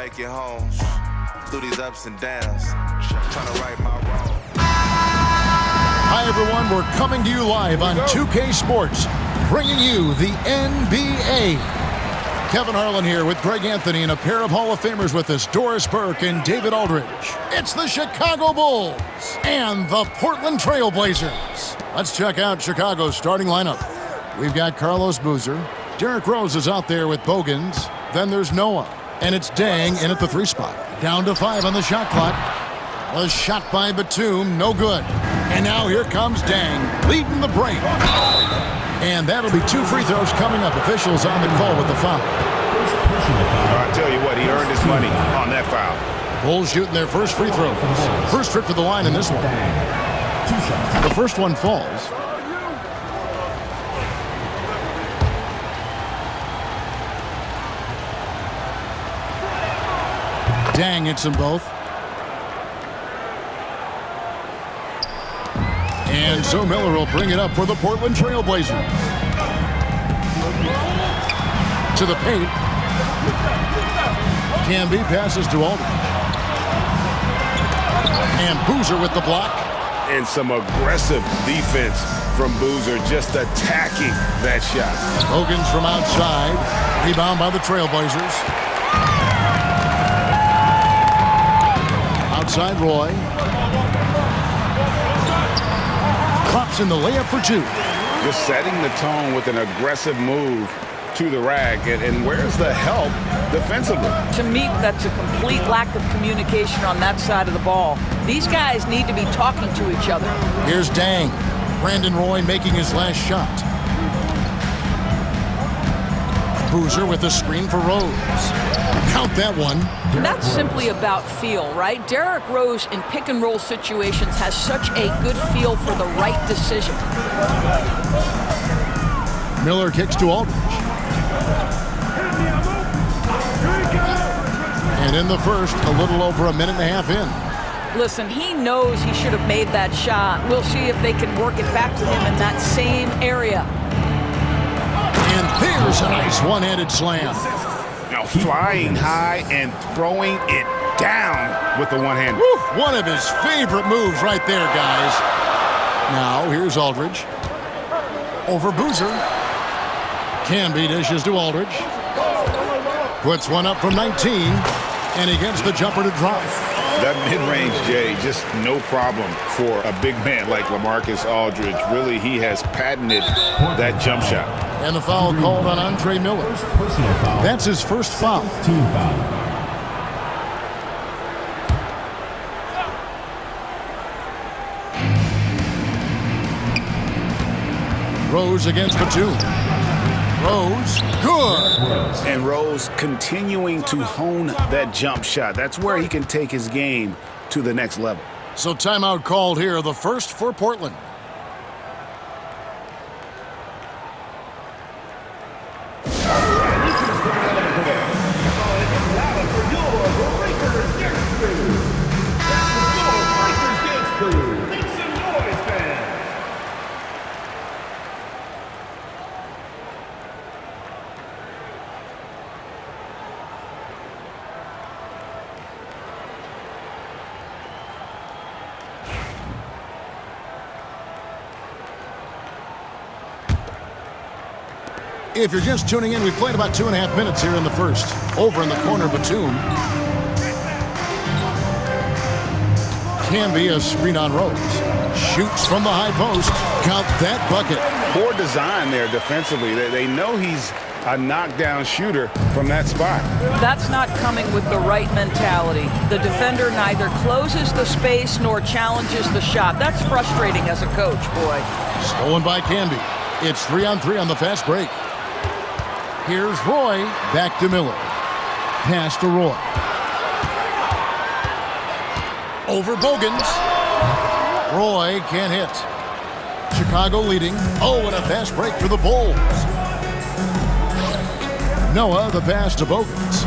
make it home. Through these ups and downs, trying to right my wrong. Hi, everyone. We're coming to you live on 2K Sports, bringing you the NBA. Kevin Harlan here with Greg Anthony and a pair of Hall of Famers with us, Doris Burke and David Aldridge. It's the Chicago Bulls and the Portland Trail Blazers. Let's check out Chicago's starting lineup. We've got Carlos Boozer. Derrick Rose is out there with Bogans. Then there's Noah. And it's Deng in at the 3 spot. Down to 5 on the shot clock. A shot by Batum, no good. And now here comes Deng, leading the break. And that'll be 2 free throws coming up. Officials on the call with the foul. I tell you what, he earned his money on that foul. Bulls shooting their first free throws. First trip to the line in this one. The first one falls. Deng hits them both. And so Miller will bring it up for the Portland Trail Blazers. To the paint. Camby passes to Aldridge. And Boozer with the block. And some aggressive defense from Boozer, just attacking that shot. Bogans from outside. Rebound by the Trailblazers. Outside Roy. Drops in the layup for 2. Just setting the tone with an aggressive move to the rack. And where's the help defensively? To me, that's a complete lack of communication on that side of the ball. These guys need to be talking to each other. Here's Deng. Brandon Roy making his last shot. Boozer with the screen for Rose. Count that one. That's simply about feel, right? Derrick Rose in pick-and-roll situations has such a good feel for the right decision. Miller kicks to Aldridge. And in the first, a little over a minute and a half in. Listen, he knows he should have made that shot. We'll see if they can work it back to him in that same area. And there's a nice one-handed slam. Now flying high and throwing it down with the one hand. One of his favorite moves right there, guys. Now, here's Aldridge. Over Boozer. Camby dishes to Aldridge. Puts one up from 19. And he gets the jumper to drop. That mid-range, Jay, just no problem for a big man like LaMarcus Aldridge. Really, he has patented that jump shot. And the foul called on Andre Miller. That's his first foul. Rose against Batum. Rose, good. And Rose continuing to hone that jump shot. That's where he can take his game to the next level. So timeout called here, the first for Portland. If you're just tuning in, we've played about 2.5 minutes here in the first. Over in the corner, Batum. Camby, a screen on Rose. Shoots from the high post. Count that bucket. Poor design there defensively. They know he's a knockdown shooter from that spot. That's not coming with the right mentality. The defender neither closes the space nor challenges the shot. That's frustrating as a coach, boy. Stolen by Camby. It's 3-on-3 on the fast break. Here's Roy, back to Miller. Pass to Roy. Over Bogans. Roy can't hit. Chicago leading. Oh, and a fast break for the Bulls. Noah, the pass to Bogans.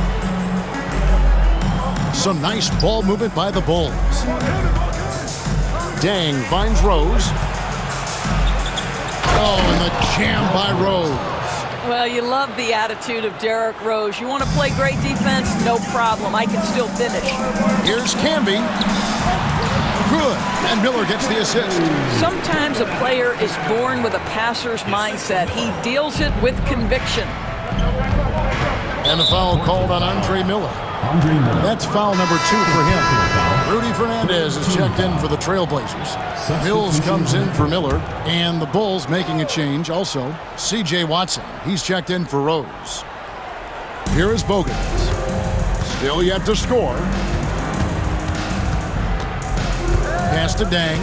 Some nice ball movement by the Bulls. Deng finds Rose. Oh, and the jam by Rose. Well, you love the attitude of Derrick Rose. You want to play great defense? No problem. I can still finish. Here's Camby. Good. And Miller gets the assist. Sometimes a player is born with a passer's mindset. He deals it with conviction. And the foul called on Andre Miller. That's foul number 2 for him. Rudy Fernandez is checked in for the Trailblazers. Mills comes in for Miller. And the Bulls making a change also. C.J. Watson. He's checked in for Rose. Here is Bogans. Still yet to score. Pass to Dang.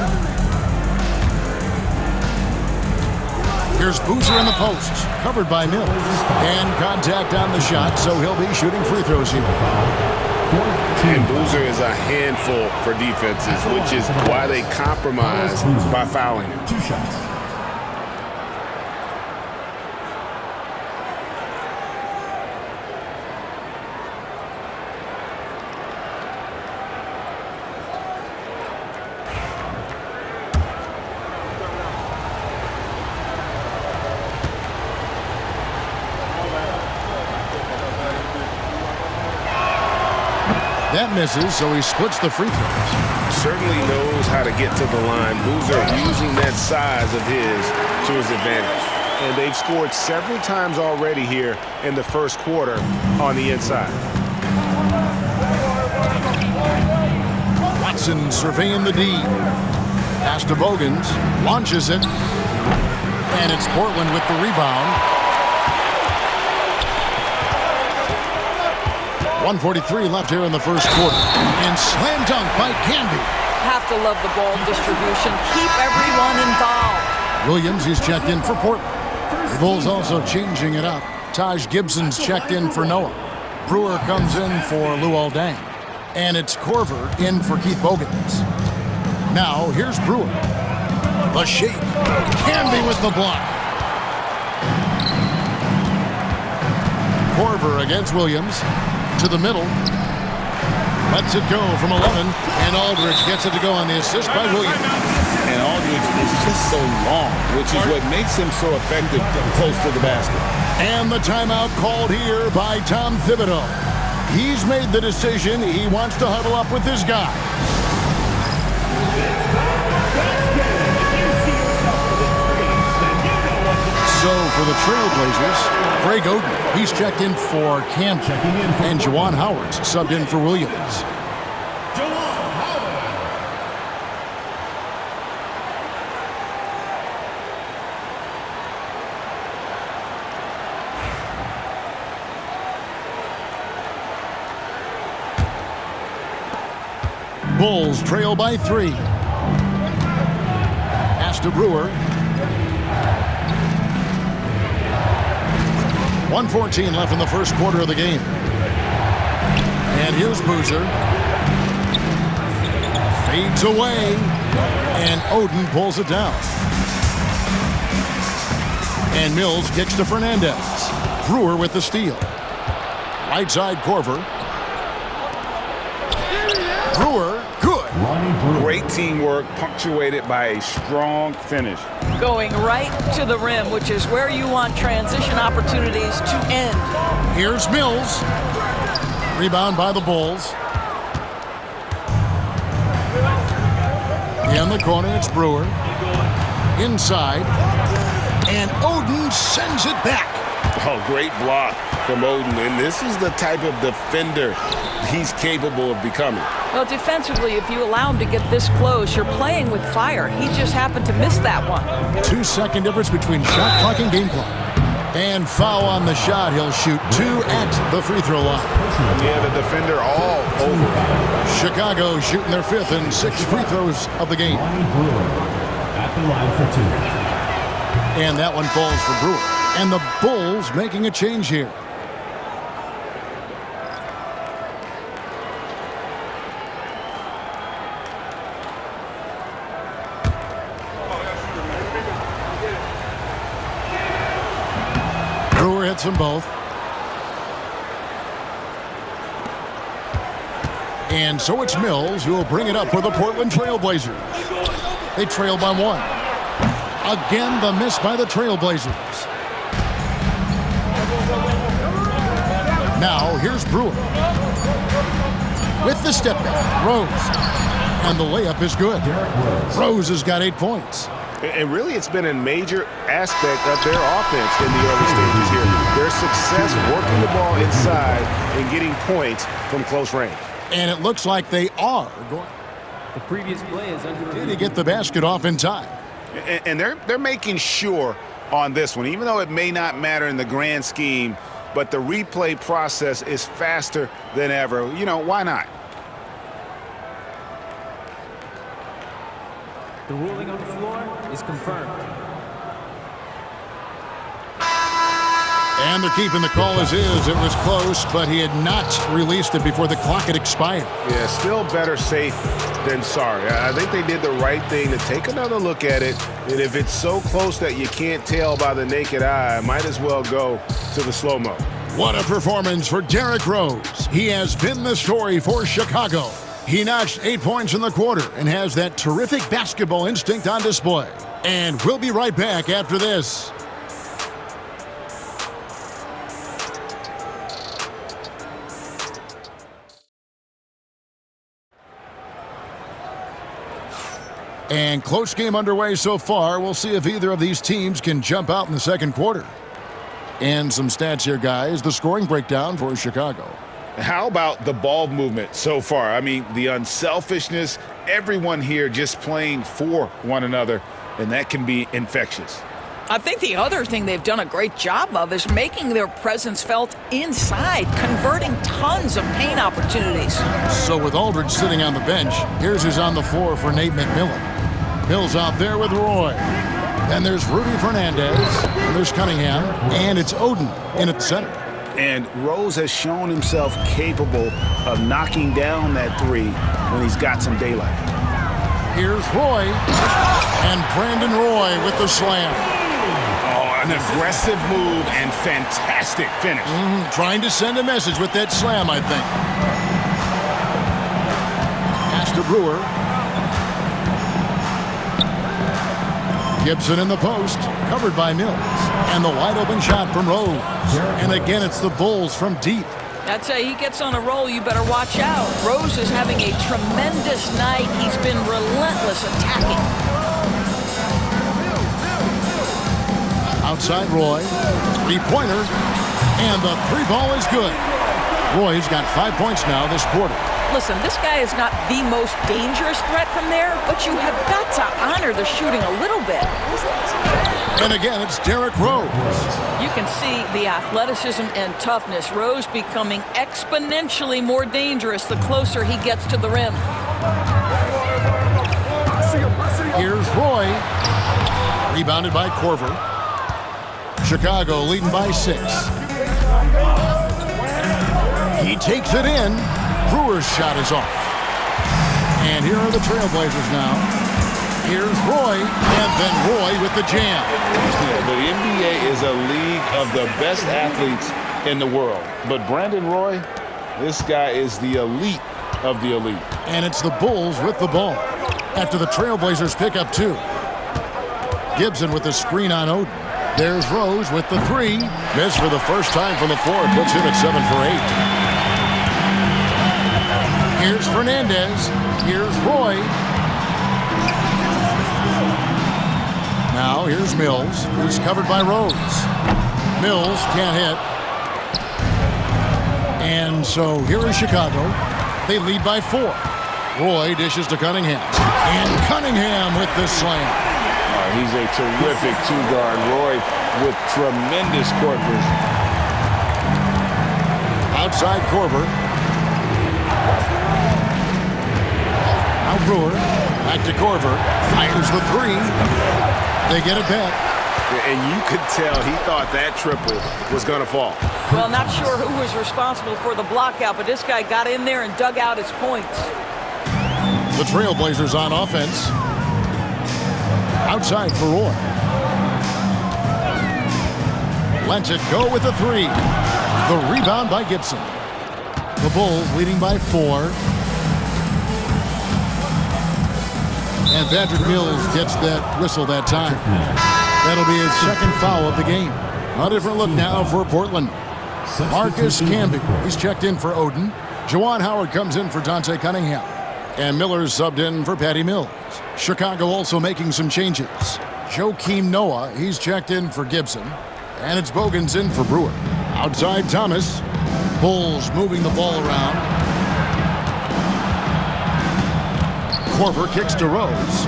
Here's Boozer in the post, covered by Mills. And contact on the shot, so he'll be shooting free throws here. And Boozer is a handful for defenses, which is why they compromise by fouling him. 2 shots. That misses, so he splits the free throws. Certainly knows how to get to the line. Boozer using that size of his to his advantage. And they've scored several times already here in the first quarter on the inside. Watson surveying the D. Pass to Bogans. Launches it. And it's Portland with the rebound. 1:43 left here in the first quarter. And slam dunk by Camby. Have to love the ball distribution. Keep everyone involved. Williams, he's checked in for Portland. The Bulls also changing it up. Taj Gibson's checked in for Noah. Brewer comes in for Luol Deng. And it's Korver in for Keith Bogans. Now, here's Brewer. The shake. Camby with the block. Korver against Williams. To the middle. Lets it go from 11. And Aldridge gets it to go on the assist by Williams. And Aldridge is just so long, which is what makes him so effective close to the basket. And the timeout called here by Tom Thibodeau. He's made the decision. He wants to huddle up with his guy. So for the Trailblazers, Greg Oden, he's checked in for Cam. And Juwan Howard's subbed in for Williams. Bulls trail by 3. Pass to Brewer. 1:14 left in the first quarter of the game. And here's Boozer. Fades away. And Oden pulls it down. And Mills kicks to Fernandez. Brewer with the steal. Right side Korver. Brewer, good. Great teamwork, punctuated by a strong finish. Going right to the rim, which is where you want transition opportunities to end. Here's Mills. Rebound by the Bulls. In the corner, it's Brewer. Inside. And Oden sends it back. Oh, great block from Oden. And this is the type of defender he's capable of becoming. Well, defensively, if you allow him to get this close, you're playing with fire. He just happened to miss that one. 2-second difference between shot clock and game clock. And foul on the shot. He'll shoot 2 at the free throw line. Yeah, the defender all over. Chicago shooting their 5th and 6th free throws of the game. At the line for 2. And that one falls for Brewer. And the Bulls making a change here. Brewer hits them both. And so it's Mills who will bring it up for the Portland Trailblazers. They trail by 1. Again, the miss by the Trailblazers. Now, here's Brewer. With the step back, Rose. And the layup is good. Rose has got 8 points. And really, it's been a major aspect of their offense in the early stages here. Their success working the ball inside and getting points from close range. And it looks like they are going The previous play is under to get the basket off in time. And they're making sure on this one, even though it may not matter in the grand scheme, but the replay process is faster than ever. You know, why not? The ruling on the floor is confirmed. And they're keeping the call as is. It was close, but he had not released it before the clock had expired. Yeah, still better safe than sorry. I think they did the right thing to take another look at it. And if it's so close that you can't tell by the naked eye, might as well go to the slow-mo. What a performance for Derrick Rose. He has been the story for Chicago. He notched 8 points in the quarter and has that terrific basketball instinct on display. And we'll be right back after this. And close game underway so far. We'll see if either of these teams can jump out in the second quarter. And some stats here, guys. The scoring breakdown for Chicago. How about the ball movement so far? I mean, the unselfishness, everyone here just playing for one another, and that can be infectious. I think the other thing they've done a great job of is making their presence felt inside, converting tons of paint opportunities. So with Aldridge sitting on the bench, here's who's on the floor for Nate McMillan. Mills out there with Roy. Then there's Rudy Fernandez, and there's Cunningham, and it's Oden in at center. And Rose has shown himself capable of knocking down that three when he's got some daylight. Here's Roy, and Brandon Roy with the slam. Oh, an aggressive move and fantastic finish. Trying to send a message with that slam, I think. Pass to Brewer. Gibson in the post, covered by Mills. And the wide open shot from Rose. And again, it's the Bulls from deep. That's he gets on a roll, you better watch out. Rose is having a tremendous night. He's been relentless attacking. Outside Roy, three-pointer, and the three ball is good. Roy's got 5 points now this quarter. Listen, this guy is not the most dangerous threat from there, but you have got to honor the shooting a little bit. And again, it's Derrick Rose. You can see the athleticism and toughness. Rose becoming exponentially more dangerous the closer he gets to the rim. Here's Roy. Rebounded by Korver. Chicago leading by 6. He takes it in. Brewer's shot is off. And here are the Trailblazers now. Here's Roy, and then Roy with the jam. The NBA is a league of the best athletes in the world. But Brandon Roy, this guy is the elite of the elite. And it's the Bulls with the ball after the Trailblazers pick up 2. Gibson with the screen on Oden. There's Rose with the 3. Missed for the first time from the floor. Puts him at 7 for 8. Here's Fernandez. Here's Roy. Now here's Mills, who's covered by Rose. Mills can't hit. And so here is Chicago. They lead by 4. Roy dishes to Cunningham. And Cunningham with the slam. He's a terrific two-guard. Roy with tremendous court vision. Outside Korver. Now Brewer. Back to Korver. Fires the 3. They get it back. And you could tell he thought that triple was going to fall. Well, not sure who was responsible for the block out, but this guy got in there and dug out his points. The Trailblazers on offense. Outside for Roy. Lets it go with the 3. The rebound by Gibson. The Bulls leading by 4. And Patrick Mills gets that whistle that time. That'll be his second foul of the game. A different look now for Portland. Marcus Camby, he's checked in for Oden. Juwan Howard comes in for Dante Cunningham. And Miller's subbed in for Patty Mills. Chicago also making some changes. Joakim Noah, he's checked in for Gibson. And it's Bogans in for Brewer. Outside Thomas. Bulls moving the ball around. Korver kicks to Rose.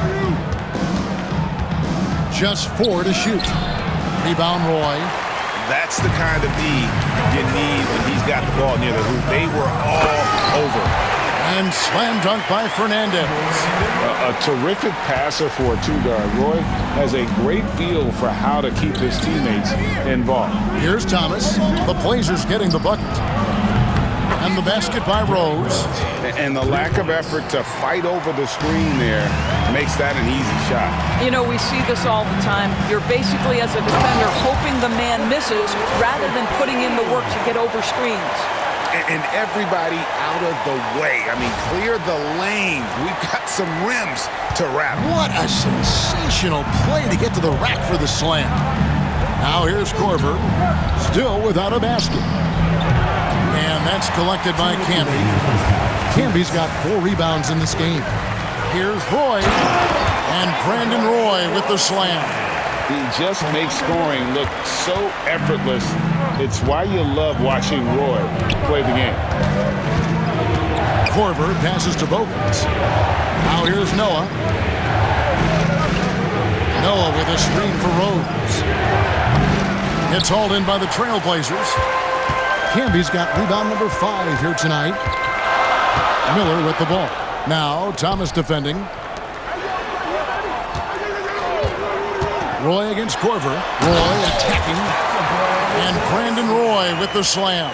Just 4 to shoot. Rebound Roy. That's the kind of D you need when he's got the ball near the hoop. They were all over. And slam dunk by Fernandez. A terrific passer for a two-guard. Roy has a great feel for how to keep his teammates involved. Here's Thomas. The Blazers getting the bucket. And the basket by Rose. And the lack of effort to fight over the screen there makes that an easy shot. You know, we see this all the time. You're basically, as a defender, hoping the man misses rather than putting in the work to get over screens. And everybody out of the way. I mean, clear the lane. We've got some rims to wrap. What a sensational play to get to the rack for the slam. Now here's Korver, still without a basket. And that's collected by Camby. Camby's got 4 rebounds in this game. Here's Roy. And Brandon Roy with the slam. He just makes scoring look so effortless. It's why you love watching Roy play the game. Korver passes to Bogans. Now here's Noah. Noah with a screen for Rose. It's hauled in by the Trailblazers. Camby's got rebound number 5 here tonight. Miller with the ball. Now Thomas defending. Roy against Korver. Roy attacking. And Brandon Roy with the slam.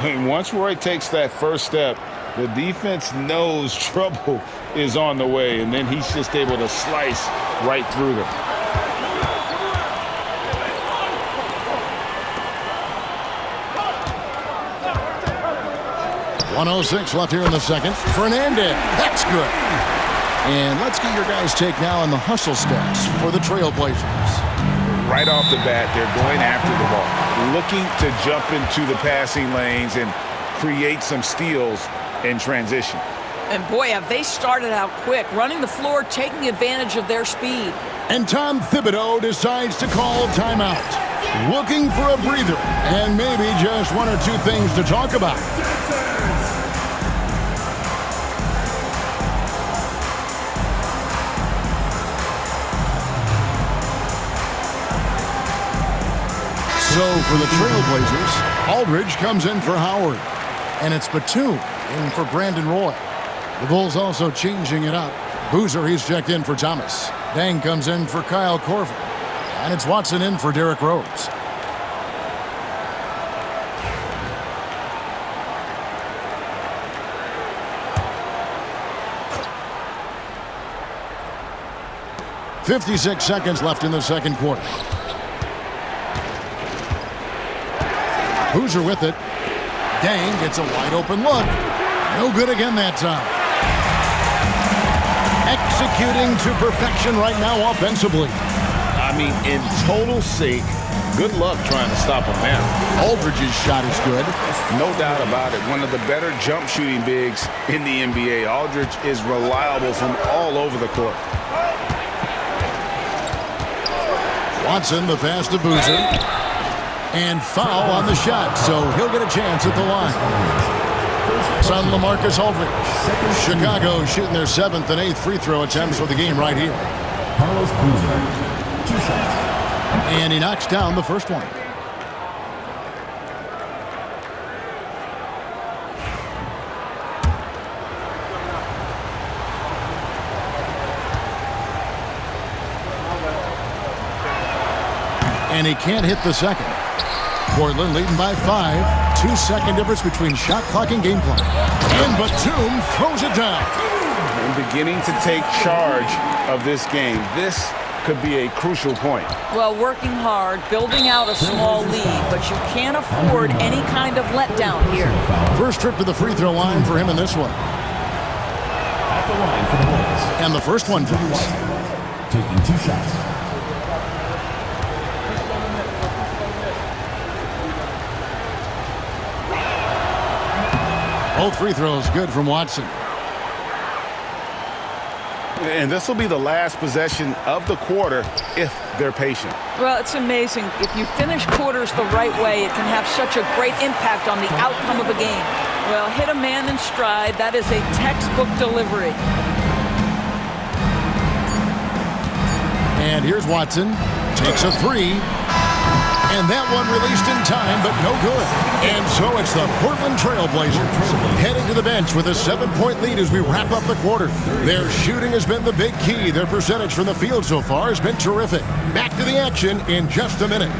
And once Roy takes that first step, the defense knows trouble is on the way, and then he's just able to slice right through them. .106 left here in the second. Fernandez, that's good. And let's get your guys' take now on the hustle stats for the Trailblazers. Right off the bat, they're going after the ball, looking to jump into the passing lanes and create some steals in transition. And boy, have they started out quick, running the floor, taking advantage of their speed. And Tom Thibodeau decides to call timeout. Looking for a breather and maybe just 1 or 2 things to talk about. So for the Trailblazers, Aldridge comes in for Howard. And it's Batum in for Brandon Roy. The Bulls also changing it up. Boozer, he's checked in for Thomas. Dang comes in for Kyle Korver. And it's Watson in for Derrick Rose. .56 seconds left in the second quarter. Boozer with it. Dang gets a wide open look. No good again that time. Executing to perfection right now offensively. I mean, in total sync. Good luck trying to stop him now. Aldridge's shot is good. No doubt about it. One of the better jump shooting bigs in the NBA. Aldridge is reliable from all over the court. Watson, the pass to Boozer. And foul on the shot, so he'll get a chance at the line. Son LaMarcus Aldridge. Chicago shooting their 7th and 8th free throw attempts for the game right here. Carlos Boozer, 2 shots. And he knocks down the first one. And he can't hit the second. Portland leading by 5. 2-second difference between shot clock and game clock. And Batum throws it down. And beginning to take charge of this game. This could be a crucial point. Well, working hard, building out a small lead, but you can't afford any kind of letdown here. First trip to the free throw line for him in this one. At the line for the Bulls. And the first one drops. Taking 2 shots. Both free throws good from Watson. And this will be the last possession of the quarter if they're patient. Well, it's amazing. If you finish quarters the right way, it can have such a great impact on the outcome of a game. Well, hit a man in stride. That is a textbook delivery. And here's Watson. Takes a three. And that one released in time, but no good. And so it's the Portland Trail Blazers heading to the bench with a 7-point lead as we wrap up the quarter. Their shooting has been the big key. Their percentage from the field so far has been terrific. Back to the action in just a minute.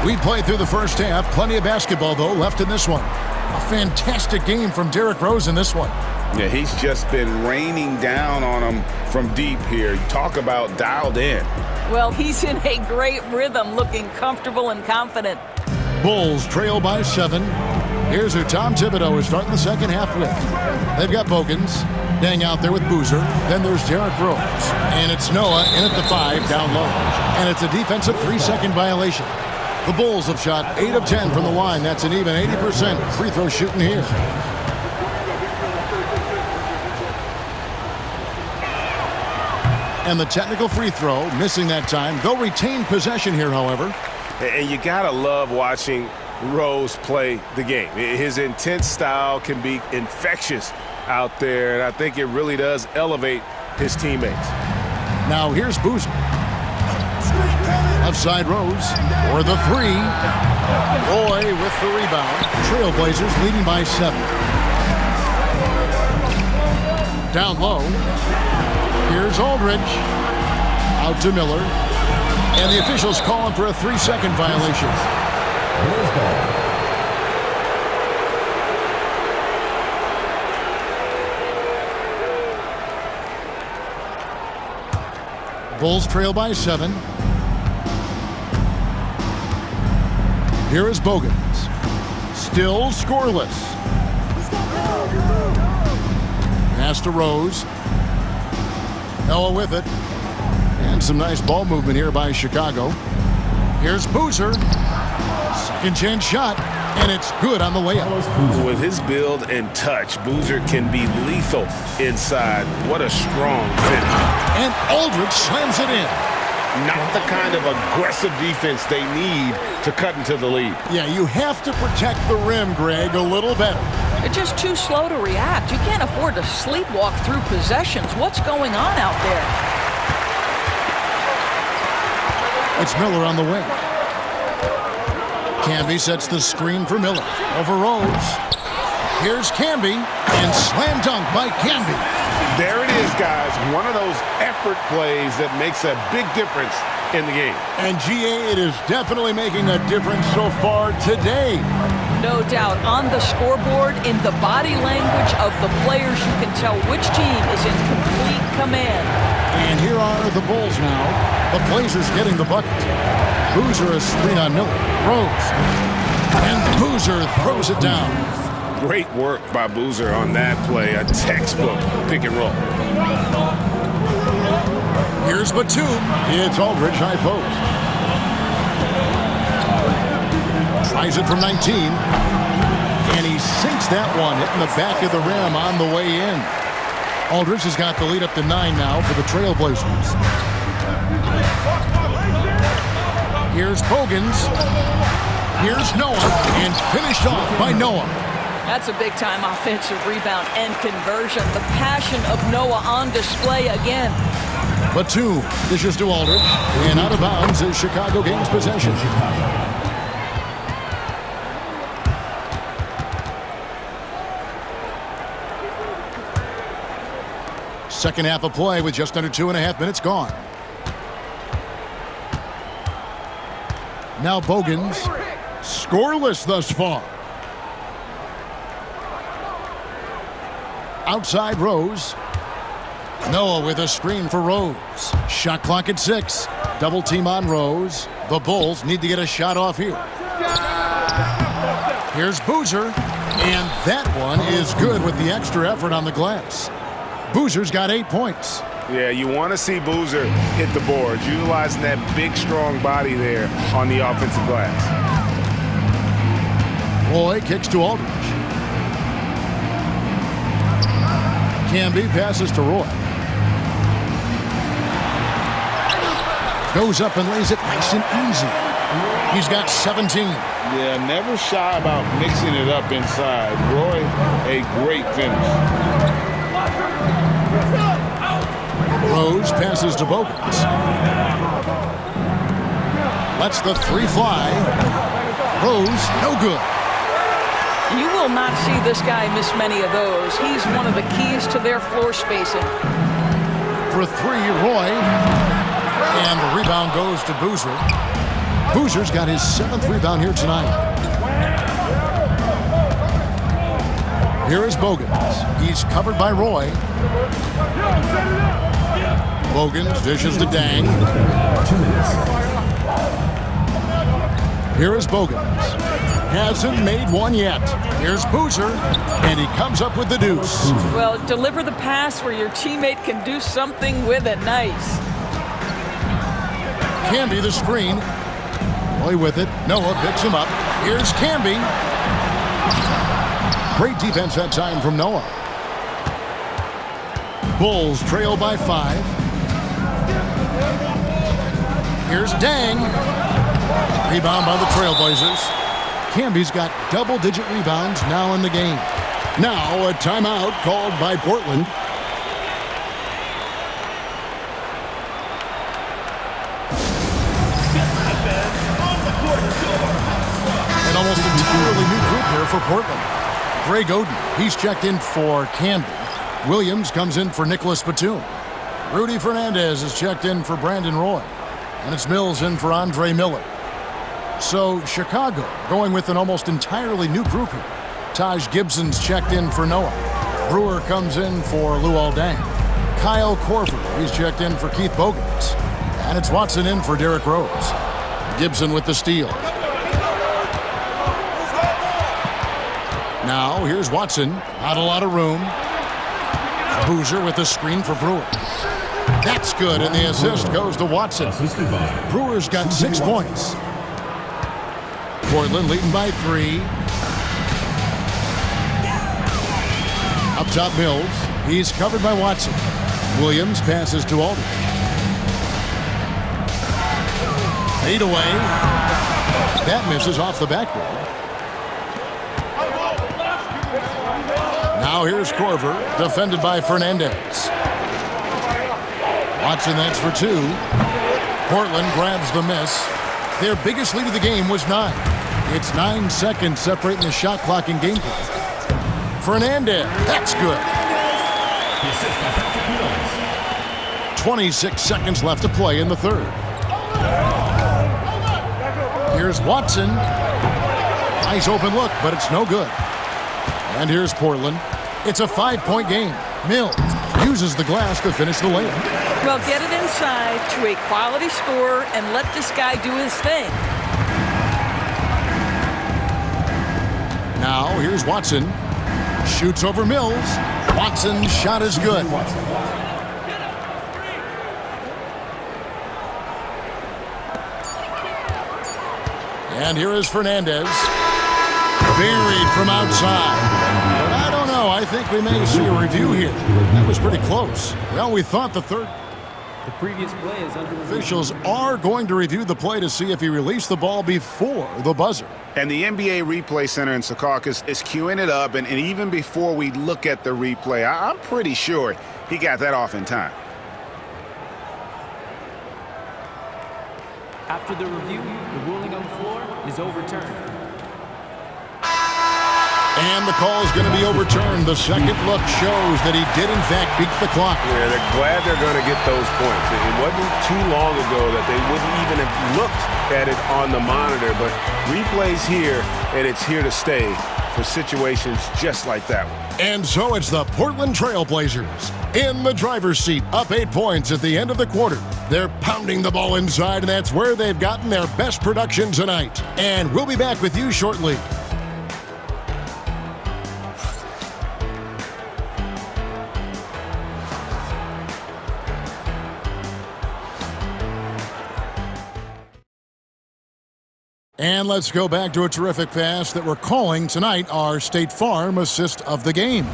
We played through the first half. Plenty of basketball, though, left in this one. A fantastic game from Derrick Rose in this one. Yeah, he's just been raining down on them from deep here. Talk about dialed in. Well, he's in a great rhythm, looking comfortable and confident. Bulls trail by 7. Here's who Tom Thibodeau is starting the second half with. They've got Bogans, Dang out there with Boozer. Then there's Derrick Rose. And it's Noah in at the 5 down low. And it's a defensive 3-second violation. The Bulls have shot 8 of 10 from the line. That's an even 80% free throw shooting here. And the technical free throw, missing that time. They'll retain possession here, however. And you got to love watching Rose play the game. His intense style can be infectious out there, and I think it really does elevate his teammates. Now here's Boozer. Left side Rose for the 3. Roy with the rebound. Trailblazers leading by 7. Down low. Here's Aldridge. Out to Miller. And the officials calling for a 3-second violation. Bulls trail by 7. Here is Bogans. Still scoreless. Pass to Rose. Noah with it. And some nice ball movement here by Chicago. Here's Boozer. Second chance shot. And it's good on the layup. With his build and touch, Boozer can be lethal inside. What a strong finish. And Aldridge slams it in. Not the kind of aggressive defense they need to cut into the lead. Yeah, you have to protect the rim, Greg, a little better. They're just too slow to react. You can't afford to sleepwalk through possessions. What's going on out there? It's Miller on the wing. Camby sets the screen for Miller. Over Rose. Here's Camby. And slam dunk by Camby. There it is, guys. One of those effort plays that makes a big difference in the game. And GA, it is definitely making a difference so far today. No doubt. On the scoreboard, in the body language of the players, you can tell which team is in complete command. And here are the Bulls now. The Blazers getting the bucket. Boozer a screen on Miller. Rose. And Boozer throws it down. Great work by Boozer on that play. A textbook pick and roll. Here's Batum. It's Aldridge high post. Tries it from 19. And he sinks that one, hitting the back of the rim on the way in. Aldridge has got the lead up to 9 now for the Trailblazers. Here's Bogans. Here's Noah. And finished off by Noah. That's a big-time offensive rebound and conversion. The passion of Noah on display again. Batum dishes to Aldridge, and out of bounds as Chicago gains possession. Second half of play with just under 2.5 minutes gone. Now Bogans, scoreless thus far. Outside Rose. Noah with a screen for Rose. Shot clock at 6. Double team on Rose. The Bulls need to get a shot off here. Here's Boozer. And that one is good with the extra effort on the glass. Boozer's got 8 points. Yeah, you want to see Boozer hit the boards, utilizing that big, strong body there on the offensive glass. Roy kicks to Aldridge. Camby passes to Roy. Goes up and lays it nice and easy. He's got 17. Yeah, never shy about mixing it up inside. Roy, a great finish. Rose passes to Bogans. Lets the three fly. Rose, no good. You will not see this guy miss many of those. He's one of the keys to their floor spacing. For 3, Roy. And the rebound goes to Boozer. Boozer's got his 7th rebound here tonight. Here is Bogans. He's covered by Roy. Bogans dishes to Dang. 2 minutes. Here is Bogans. Hasn't made one yet. Here's Boozer, and he comes up with the deuce. Well, deliver the pass where your teammate can do something with it. Nice. Camby the screen. Roy with it. Noah picks him up. Here's Camby. Great defense that time from Noah. Bulls trail by 5. Here's Dang. Rebound by the Trailblazers. Camby's got double-digit rebounds now in the game. Now a timeout called by Portland. An almost entirely new group here for Portland. Greg Oden, he's checked in for Camby. Williams comes in for Nicholas Batum. Rudy Fernandez is checked in for Brandon Roy. And it's Mills in for Andre Miller. So Chicago going with an almost entirely new group here. Taj Gibson's checked in for Noah. Brewer comes in for Luol Deng. Kyle Korver, he's checked in for Keith Bogans. And it's Watson in for Derrick Rose. Gibson with the steal. Now here's Watson. Not a lot of room. Boozer with the screen for Brewer. That's good, and the assist goes to Watson. Brewer's got 6 points. Portland leading by 3. Up top, Mills. He's covered by Watson. Williams passes to Aldridge. Fade away. That misses off the backboard. Now here's Korver, defended by Fernandez. Watson, that's for 2. Portland grabs the miss. Their biggest lead of the game was 9. It's 9 seconds separating the shot clock and gameplay. Fernandez, that's good. 26 seconds left to play in the third. Here's Watson. Nice open look, but it's no good. And here's Portland. It's a 5-point game. Mills uses the glass to finish the layup. Well, get it inside to a quality scorer and let this guy do his thing. Now, here's Watson. Shoots over Mills. Watson's shot is good. And here is Fernandez. Buried from outside. But I don't know. I think we may see a review here. That was pretty close. Well, we thought the third. The previous play is under review. Officials are going to review the play to see if he released the ball before the buzzer. And the NBA Replay Center in Secaucus is queuing it up, and even before we look at the replay, I'm pretty sure he got that off in time. After the review, the ruling on the floor is overturned. And the call is going to be overturned. The second look shows that he did, in fact, beat the clock. Yeah, they're glad they're going to get those points. It wasn't too long ago that they wouldn't even have looked at it on the monitor, but replay's here, and it's here to stay for situations just like that one. And so it's the Portland Trail Blazers in the driver's seat, up 8 points at the end of the quarter. They're pounding the ball inside, and that's where they've gotten their best production tonight. And we'll be back with you shortly. And let's go back to a terrific pass that we're calling tonight our State Farm assist of the game.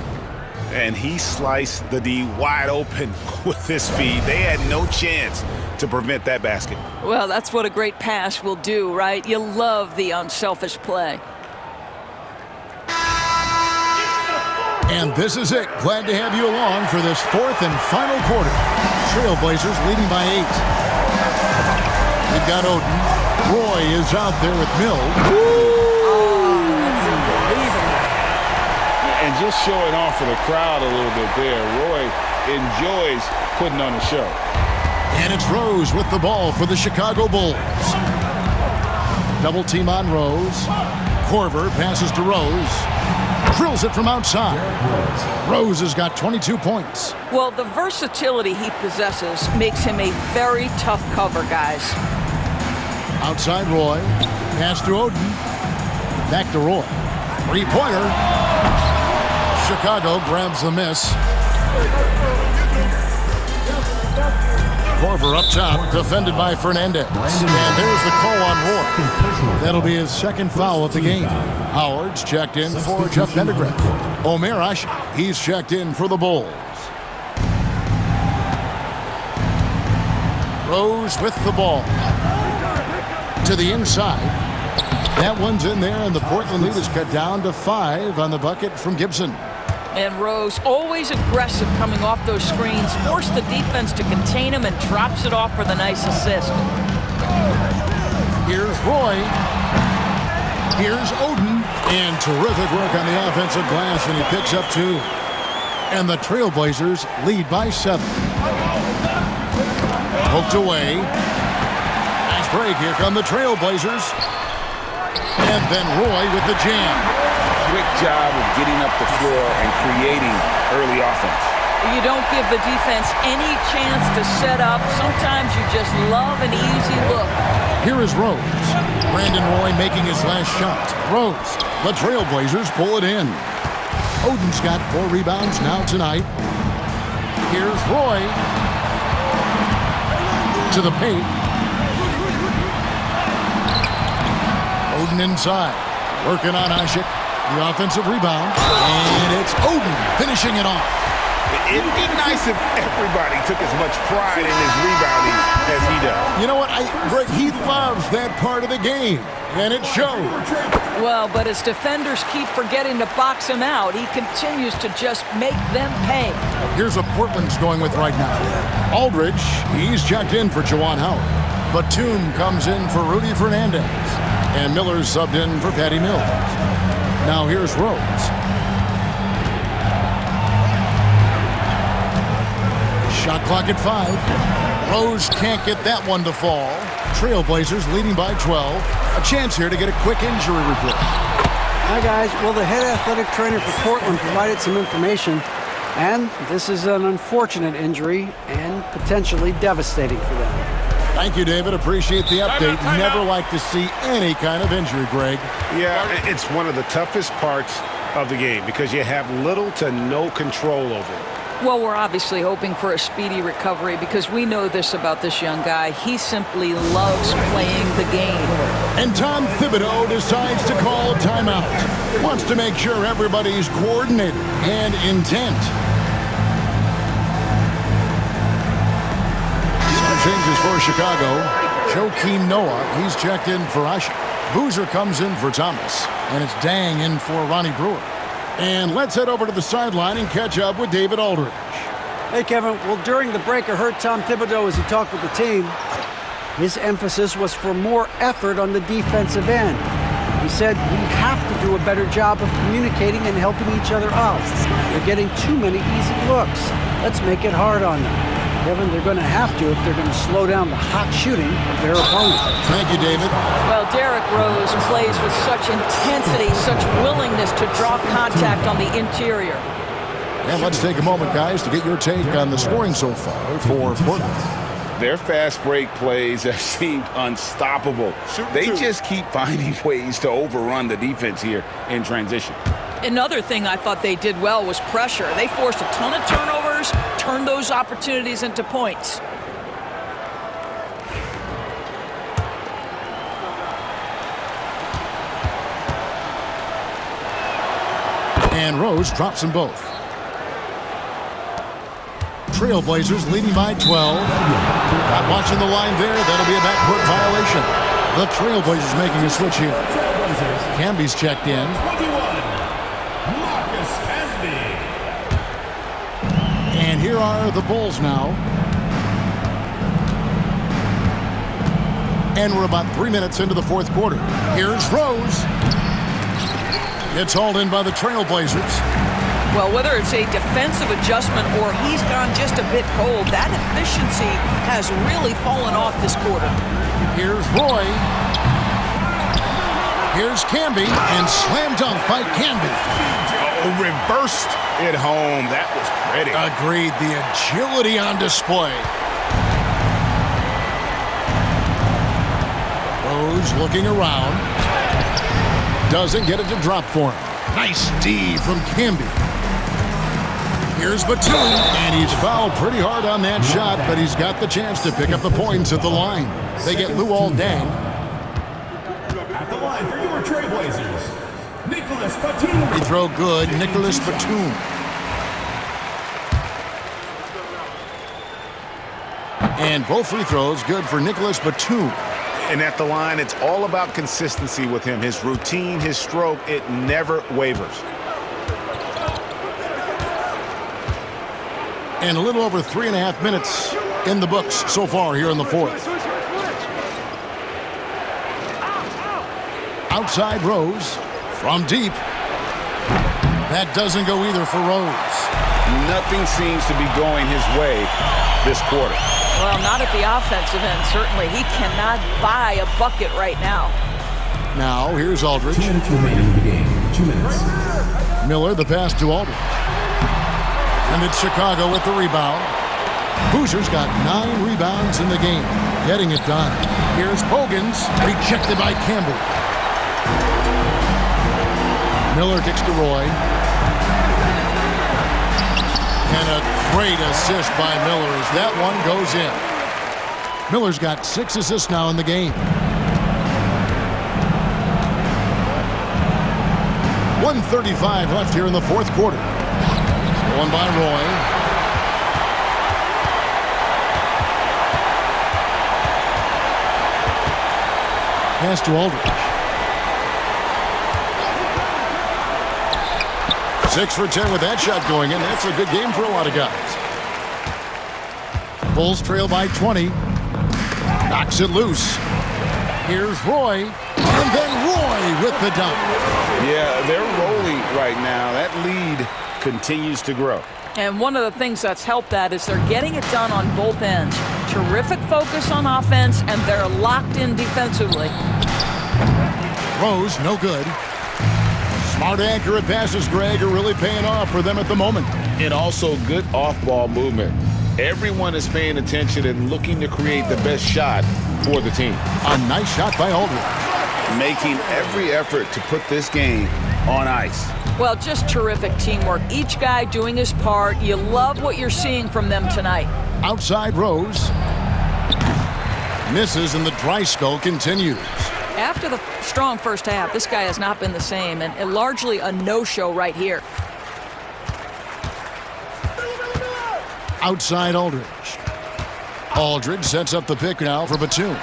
And he sliced the D wide open with his feed. They had no chance to prevent that basket. Well, that's what a great pass will do, right? You love the unselfish play. And this is it. Glad to have you along for this fourth and final quarter. Trailblazers leading by 8. We've got Oden. Roy is out there with Mills. And just showing off for the crowd a little bit there. Roy enjoys putting on a show. And it's Rose with the ball for the Chicago Bulls. Double team on Rose. Korver passes to Rose. Drills it from outside. Rose has got 22 points. Well, the versatility he possesses makes him a very tough cover, guys. Outside Roy. Pass to Oden. Back to Roy. Three-pointer. Chicago grabs the miss. Korver up top, defended by Fernandez. And there's the call on Roy. That'll be his second foul of the game. Howard's checked in for Jeff Pendergraft. Omerosh, he's checked in for the Bulls. Rose with the ball. To the inside. That one's in there, and the Portland lead is cut down to 5 on the bucket from Gibson. And Rose, always aggressive coming off those screens, forced the defense to contain him and drops it off for the nice assist. Here's Roy. Here's Oden. And terrific work on the offensive glass, and he picks up 2. And the Trailblazers lead by 7. Poked away. Nice break. Here come the Trailblazers. And then Roy with the jam. Quick job of getting up the floor and creating early offense. You don't give the defense any chance to set up. Sometimes you just love an easy look. Here is Rose. Brandon Roy making his last shot. Rose. The Trailblazers pull it in. Oden's got 4 rebounds now tonight. Here's Roy. To the paint. Oden inside. Working on Ashik. The offensive rebound. And it's Oden finishing it off. It'd be nice if everybody took as much pride in his rebounding as he does. You know what, Greg, he loves that part of the game, and it shows. Well, but as defenders keep forgetting to box him out, he continues to just make them pay. Here's what Portland's going with right now. Aldridge, he's checked in for Juwan Howard. Batum comes in for Rudy Fernandez. And Miller's subbed in for Patty Mills. Now here's Rose. Shot clock at 5. Rose can't get that one to fall. Trailblazers leading by 12. A chance here to get a quick injury report. Hi, guys. Well, the head athletic trainer for Portland provided some information, and this is an unfortunate injury and potentially devastating for them. Thank you, David. Appreciate the update. Never like to see any kind of injury, Greg. Yeah, it's one of the toughest parts of the game because you have little to no control over it. Well, we're obviously hoping for a speedy recovery because we know this about this young guy. He simply loves playing the game. And Tom Thibodeau decides to call a timeout. Wants to make sure everybody's coordinated and intent. for Chicago, Joakim Noah. He's checked in for Usher. Boozer comes in for Thomas. And it's Dang in for Ronnie Brewer. And let's head over to the sideline and catch up with David Aldridge. Hey, Kevin. Well, during the break, I heard Tom Thibodeau as he talked with the team. His emphasis was for more effort on the defensive end. He said we have to do a better job of communicating and helping each other out. They're getting too many easy looks. Let's make it hard on them. Kevin, they're going to have to if they're going to slow down the hot shooting of their opponent. Thank you, David. Well, Derrick Rose plays with such intensity, such willingness to draw contact on the interior. And let's take a moment, guys, to get your take on the scoring so far for Portland. Their fast break plays have seemed unstoppable. They just keep finding ways to overrun the defense here in transition. Another thing I thought they did well was pressure. They forced a ton of turnovers, turned those opportunities into points. And Rose drops them both. Trailblazers leading by 12. Not watching the line there. That'll be a backcourt violation. The Trailblazers making a switch here. Camby's checked in. 21, Marcus Camby. And here are the Bulls now. And we're about 3 minutes into the fourth quarter. Here's Rose. It's hauled in by the Trailblazers. Well, whether it's a defensive adjustment or he's gone just a bit cold, that efficiency has really fallen off this quarter. Here's Roy. Here's Camby, and slam dunk by Camby. Oh, reversed it home. That was pretty. Agreed. The agility on display. Rose looking around. Doesn't get it to drop for him. Nice D from Camby. Here's Batum, and he's fouled pretty hard on that shot, but he's got the chance to pick up the points at the line. They get Luol Deng. At the line for your Trailblazers, Nicholas Batum. Free throw good, Nicholas Batum. And both free throws good for Nicholas Batum. And at the line, it's all about consistency with him. His routine, his stroke, it never wavers. And a little over 3.5 minutes in the books so far here in the fourth. Outside Rose from deep. That doesn't go either for Rose. Nothing seems to be going his way this quarter. Well, not at the offensive end, certainly. He cannot buy a bucket right now. Now, here's Aldridge. 2 minutes remaining in the game. 2 minutes. Miller, the pass to Aldridge. And it's Chicago with the rebound. Boozer's got 9 rebounds in the game. Getting it done. Here's Bogans, rejected by Campbell. Miller kicks to Roy. And a great assist by Miller as that one goes in. Miller's got 6 assists now in the game. 1:35 left here in the fourth quarter. Going by Roy. Pass to Aldridge. 6 for 10 with that shot going in. That's a good game for a lot of guys. Bulls trail by 20. Knocks it loose. Here's Roy. And then Roy with the dunk. Yeah, they're rolling right now. That lead continues to grow. And one of the things that's helped that is they're getting it done on both ends. Terrific focus on offense, and they're locked in defensively. Rose, no good. Smart, accurate passes, Greg, are really paying off for them at the moment. And also good off-ball movement. Everyone is paying attention and looking to create the best shot for the team. A nice shot by Aldridge. Making every effort to put this game on ice. Well, just terrific teamwork. Each guy doing his part. You love what you're seeing from them tonight. Outside Rose. Misses, and the dry spell continues. After the strong first half, this guy has not been the same, and largely a no-show right here. Outside Aldridge. Aldridge sets up the pick now for Batum.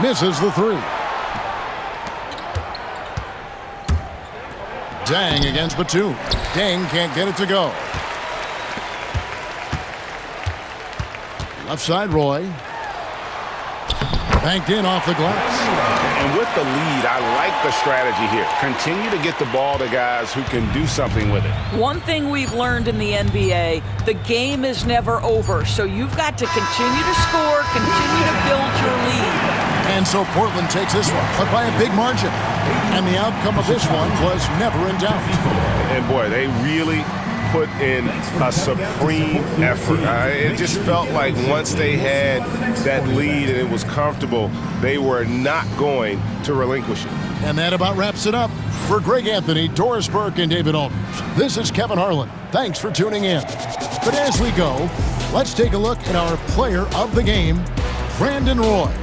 Misses the three. Dang against Batum. Dang can't get it to go. Left side, Roy. Banked in off the glass. And with the lead, I like the strategy here. Continue to get the ball to guys who can do something with it. One thing we've learned in the NBA, the game is never over. So you've got to continue to score, continue to build your lead. And so Portland takes this one, but by a big margin. And the outcome of this one was never in doubt. And boy, they really put in a supreme effort. It just felt like once they had that lead and it was comfortable, they were not going to relinquish it. And that about wraps it up. For Greg Anthony, Doris Burke, and David Aldridge, this is Kevin Harlan. Thanks for tuning in. But as we go, let's take a look at our player of the game, Brandon Roy.